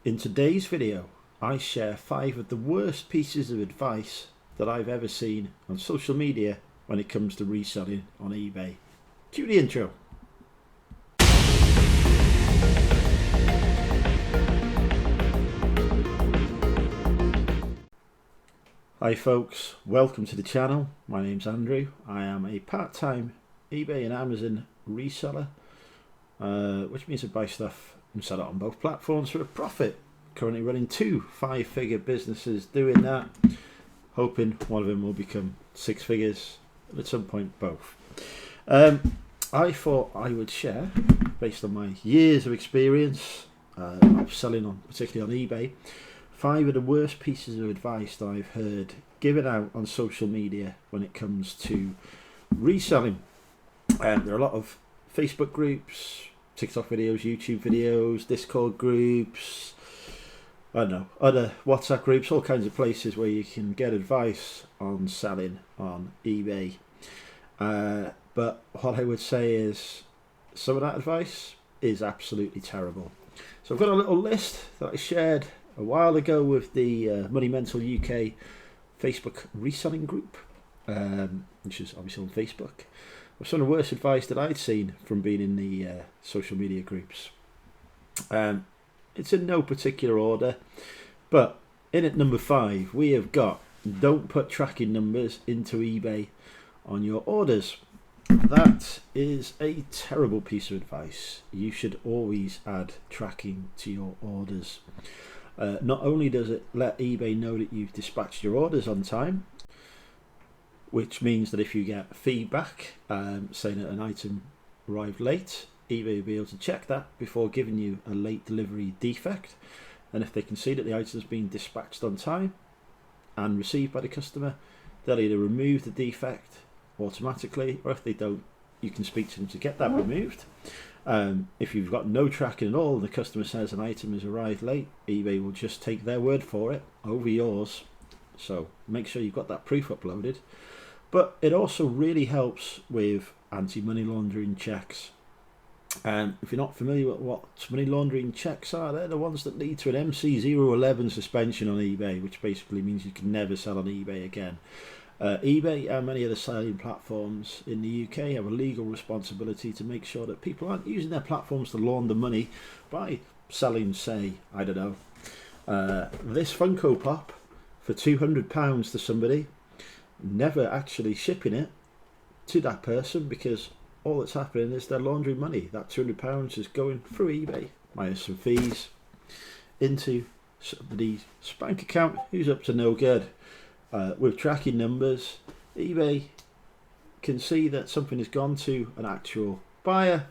In today's video, I share 5 of the worst pieces of advice that I've ever seen on social media when it comes to reselling on eBay. Cue the intro. Hi folks, welcome to the channel. My name's Andrew. I am a part-time eBay and Amazon reseller, which means I buy stuff and sell it on both platforms for a profit. Currently running 2 5-figure businesses doing that, hoping one of them will become 6 figures, and at some point both. I thought I would share, based on my years of experience of selling on, particularly on eBay, 5 of the worst pieces of advice that I've heard given out on social media when it comes to reselling. There are a lot of Facebook groups, TikTok videos, YouTube videos, Discord groups, I don't know, other WhatsApp groups, all kinds of places where you can get advice on selling on eBay. But what I would say is some of that advice is absolutely terrible. So I've got a little list that I shared a while ago with the Money Mental UK Facebook reselling group, which is obviously on Facebook, of some of the worst advice that I'd seen from being in the social media groups. It's in no particular order, but in at number 5 we have got: don't put tracking numbers into eBay on your orders. That is a terrible piece of advice. You should always add tracking to your orders. Not only does it let eBay know that you've dispatched your orders on time, which means that if you get feedback saying that an item arrived late, eBay will be able to check that before giving you a late delivery defect. And if they can see that the item's been dispatched on time and received by the customer, they'll either remove the defect automatically, or if they don't, you can speak to them to get that removed. If you've got no tracking at all and the customer says an item has arrived late, eBay will just take their word for it over yours. So make sure you've got that proof uploaded. But it also really helps with anti-money laundering checks. If you're not familiar with what money laundering checks are, they're the ones that lead to an MC011 suspension on eBay, which basically means you can never sell on eBay again. eBay and many other selling platforms in the UK have a legal responsibility to make sure that people aren't using their platforms to launder money by selling, say, I don't know, this Funko Pop for £200 to somebody, never actually shipping it to that person, because all that's happening is they're laundering money. That £200 is going through eBay minus some fees into somebody's bank account who's up to no good. With tracking numbers, eBay can see that something has gone to an actual buyer.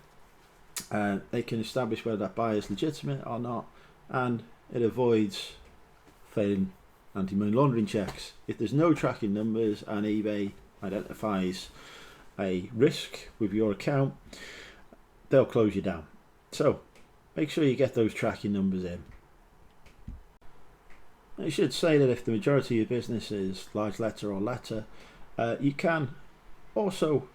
They can establish whether that buyer is legitimate or not, and it avoids failing anti-money laundering checks. If there's no tracking numbers and eBay identifies a risk with your account, they'll close you down. So make sure you get those tracking numbers in. I should say that if the majority of your business is large letter or letter, you can also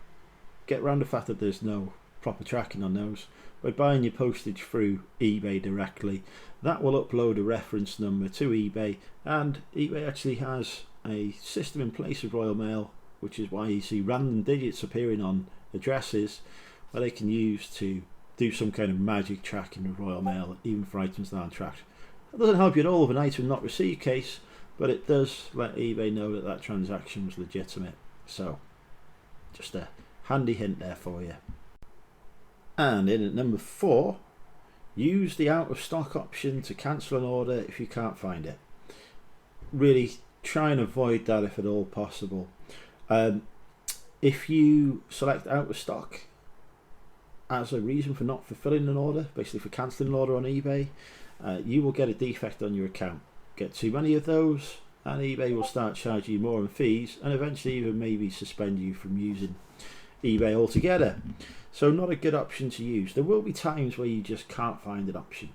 get around the fact that there's no proper tracking on those by buying your postage through eBay directly. That will upload a reference number to eBay, and eBay actually has a system in place with Royal Mail, which is why you see random digits appearing on addresses where they can use to do some kind of magic tracking with Royal Mail, even for items that aren't tracked. It doesn't help you at all with an item not received case, but it does let eBay know that that transaction was legitimate. So just a handy hint there for you. And in at number 4, use the out of stock option to cancel an order if you can't find it. Really try and avoid that if at all possible. If you select out of stock as a reason for not fulfilling an order, basically for cancelling an order on eBay, you will get a defect on your account. Get too many of those and eBay will start charging you more in fees, and eventually even maybe suspend you from using eBay altogether. So not a good option to use. There will be times where you just can't find an option,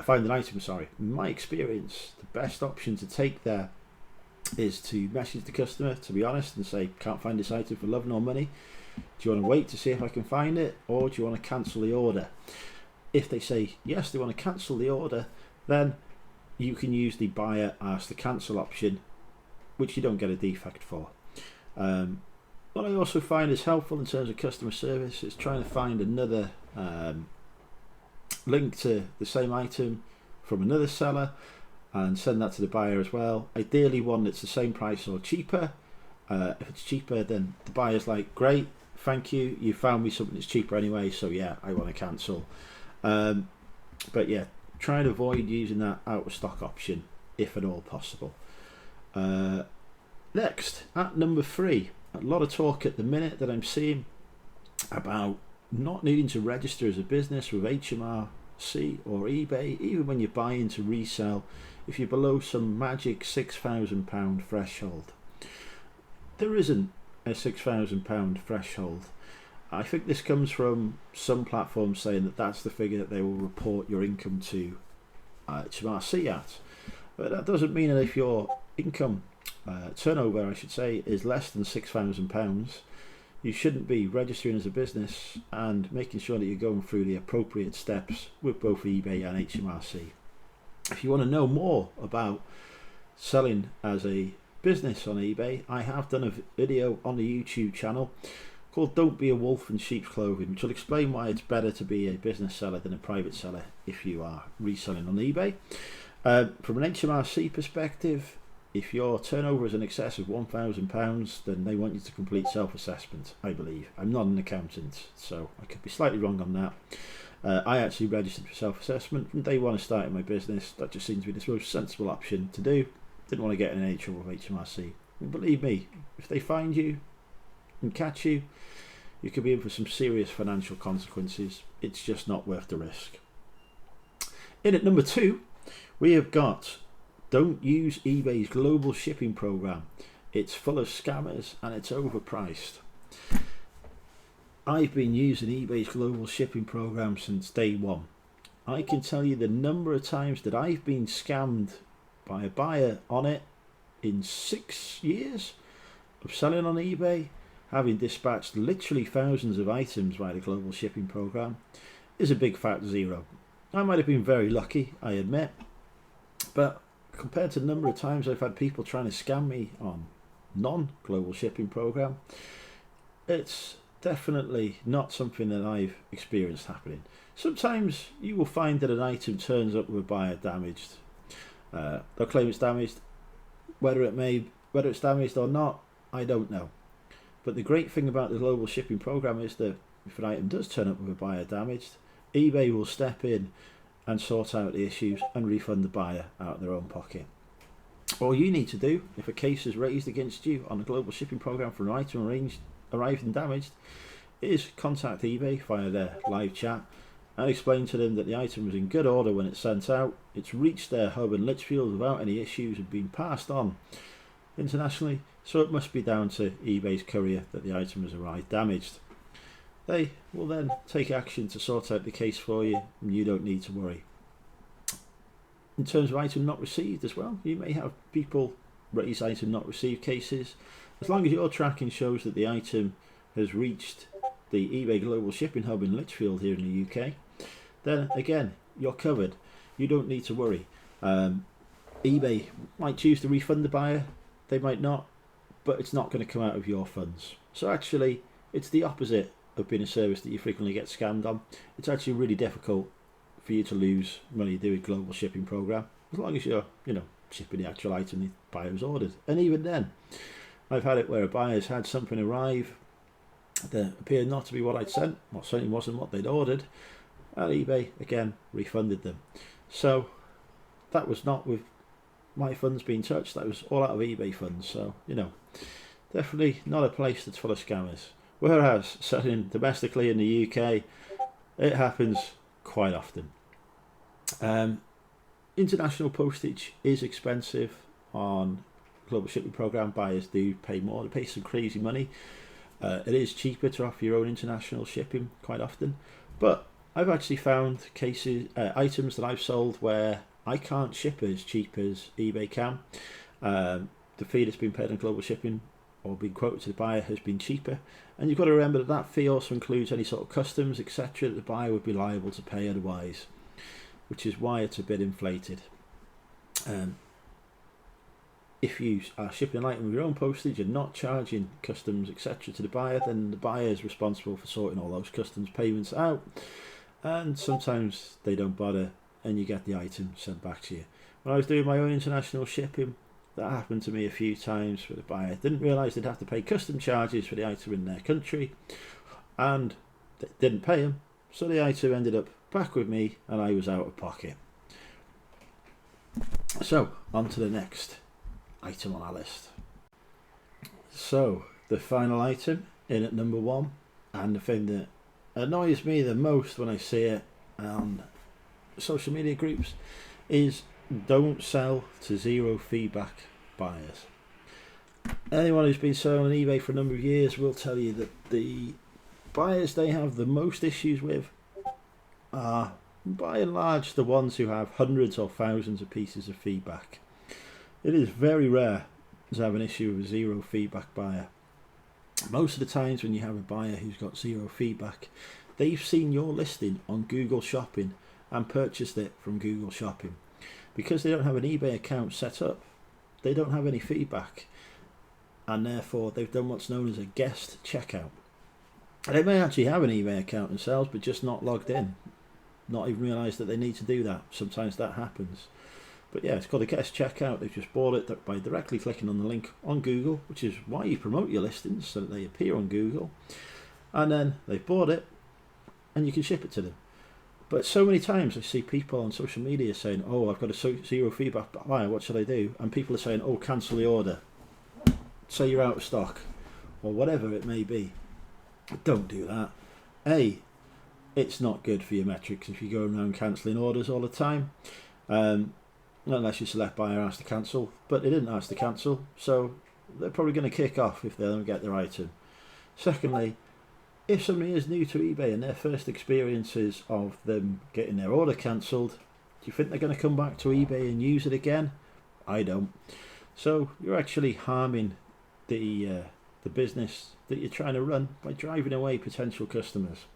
find an item, sorry. In my experience, the best option to take there is to message the customer, to be honest, and say, can't find this item for love nor money. Do you want to wait to see if I can find it, or do you want to cancel the order? If they say yes, they want to cancel the order, then you can use the buyer as the cancel option, which you don't get a defect for. What I also find is helpful in terms of customer service is trying to find another link to the same item from another seller and send that to the buyer as well. Ideally one that's the same price or cheaper. If it's cheaper, then the buyer's like, great, thank you, you found me something that's cheaper anyway, so yeah, I want to cancel. But yeah, try and avoid using that out of stock option if at all possible. Next, at number 3, a lot of talk at the minute that I'm seeing about not needing to register as a business with HMRC or eBay, even when you're buying to resell, if you're below some magic £6,000 threshold. There isn't a £6,000 threshold. I think this comes from some platforms saying that that's the figure that they will report your income to HMRC at. But that doesn't mean that if your income, turnover I should say, is less than £6,000, you shouldn't be registering as a business and making sure that you're going through the appropriate steps with both eBay and HMRC. If you want to know more about selling as a business on eBay, I have done a video on the YouTube channel called Don't Be a Wolf in Sheep's Clothing, which will explain why it's better to be a business seller than a private seller if you are reselling on eBay. From an HMRC perspective, if your turnover is in excess of £1,000, then they want you to complete self-assessment, I believe. I'm not an accountant, so I could be slightly wrong on that. I actually registered for self-assessment from day one of starting my business. That just seems to be the most sensible option to do. Didn't want to get in any trouble with HMRC. And believe me, if they find you and catch you, you could be in for some serious financial consequences. It's just not worth the risk. In at number 2, we have got don't use eBay's global shipping program. It's full of scammers and it's overpriced. I've been using eBay's global shipping program since day one. I can tell you the number of times that I've been scammed by a buyer on it in 6 years of selling on eBay, having dispatched literally thousands of items via the global shipping program, is a big fat zero. I might have been very lucky, I admit, but compared to the number of times I've had people trying to scam me on non-global shipping program, it's definitely not something that I've experienced happening. Sometimes you will find that an item turns up with a buyer damaged. They'll claim it's damaged. Whether it's damaged or not, I don't know. But the great thing about the global shipping program is that if an item does turn up with a buyer damaged, eBay will step in and sort out the issues and refund the buyer out of their own pocket. All you need to do, if a case is raised against you on a global shipping program for an item arrived and damaged, is contact eBay via their live chat and explain to them that the item was in good order when it's sent out, it's reached their hub in Lichfield without any issues and been passed on internationally, so it must be down to eBay's courier that the item has arrived damaged. They will then take action to sort out the case for you, and you don't need to worry. In terms of item not received as well, you may have people raise item not received cases. As long as your tracking shows that the item has reached the eBay Global Shipping Hub in Lichfield here in the UK, then again, you're covered. You don't need to worry. eBay might choose to refund the buyer, they might not, but it's not going to come out of your funds. So actually, it's the opposite of being a service that you frequently get scammed on. It's actually really difficult for you to lose money doing a global shipping program, as long as you're, shipping the actual item the buyer has ordered. And even then, I've had it where a buyer's had something arrive that appeared not to be what I'd sent, or certainly wasn't what they'd ordered, and eBay again refunded them. So that was not with my funds being touched, that was all out of eBay funds. So definitely not a place that's full of scammers. Whereas selling domestically in the UK, it happens quite often. International postage is expensive on global shipping program. Buyers do pay more, they pay some crazy money. It is cheaper to offer your own international shipping quite often, but I've actually found items that I've sold where I can't ship as cheap as eBay can. The fee that's been paid on global shipping or been quoted to the buyer has been cheaper, and you've got to remember that that fee also includes any sort of customs, etc., that the buyer would be liable to pay otherwise, which is why it's a bit inflated. If you are shipping an item with your own postage and not charging customs etc. to the buyer, then the buyer is responsible for sorting all those customs payments out, and sometimes they don't bother and you get the item sent back to you. When I was doing my own international shipping, that happened to me a few times where the buyer didn't realise they'd have to pay custom charges for the item in their country, and they didn't pay them, so the item ended up back with me and I was out of pocket. So on to the next item on our list. So the final item in at number 1, and the thing that annoys me the most when I see it on social media groups, is don't sell to zero feedback buyers. Anyone who's been selling on eBay for a number of years will tell you that the buyers they have the most issues with are by and large the ones who have hundreds or thousands of pieces of feedback. It is very rare to have an issue with a zero feedback buyer. Most of the times when you have a buyer who's got zero feedback, they've seen your listing on Google Shopping and purchased it from Google Shopping. Because they don't have an eBay account set up, they don't have any feedback, and therefore they've done what's known as a guest checkout. They may actually have an eBay account themselves but just not logged in, not even realise that they need to do that. Sometimes that happens. But yeah, it's called a guest checkout. They've just bought it by directly clicking on the link on Google, which is why you promote your listings, so that they appear on Google. And then they've bought it and you can ship it to them. But so many times I see people on social media saying, oh, I've got a zero feedback buyer, what should I do? And people are saying, oh, cancel the order. Say you're out of stock, or whatever it may be. Don't do that. A, it's not good for your metrics if you go around cancelling orders all the time. Unless your select buyer asked to cancel, but they didn't ask to cancel, so they're probably going to kick off if they don't get their item. Secondly, if somebody is new to eBay and their first experiences of them getting their order cancelled, do you think they're going to come back to eBay and use it again? I don't. So you're actually harming the business that you're trying to run by driving away potential customers.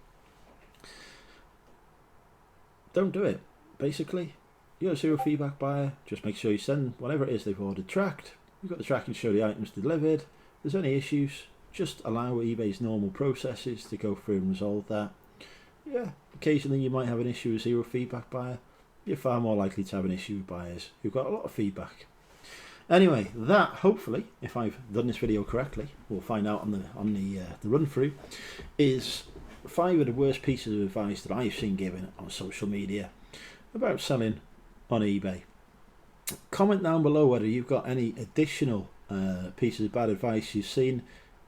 Don't do it. Basically, you're a zero feedback buyer, just make sure you send whatever it is they've ordered tracked. You've got the tracking to show the items delivered. If there's any issues, just allow eBay's normal processes to go through and resolve that. Yeah, occasionally you might have an issue with zero feedback buyer. You're far more likely to have an issue with buyers who've got a lot of feedback. Anyway, that hopefully, if I've done this video correctly, we'll find out on the run through, is 5 of the worst pieces of advice that I've seen given on social media about selling on eBay. Comment down below whether you've got any additional pieces of bad advice you've seen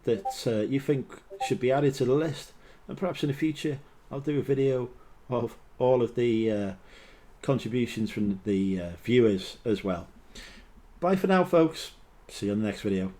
that you think should be added to the list, and perhaps in the future I'll do a video of all of the contributions from the viewers as well. Bye for now, folks. See you on the next video.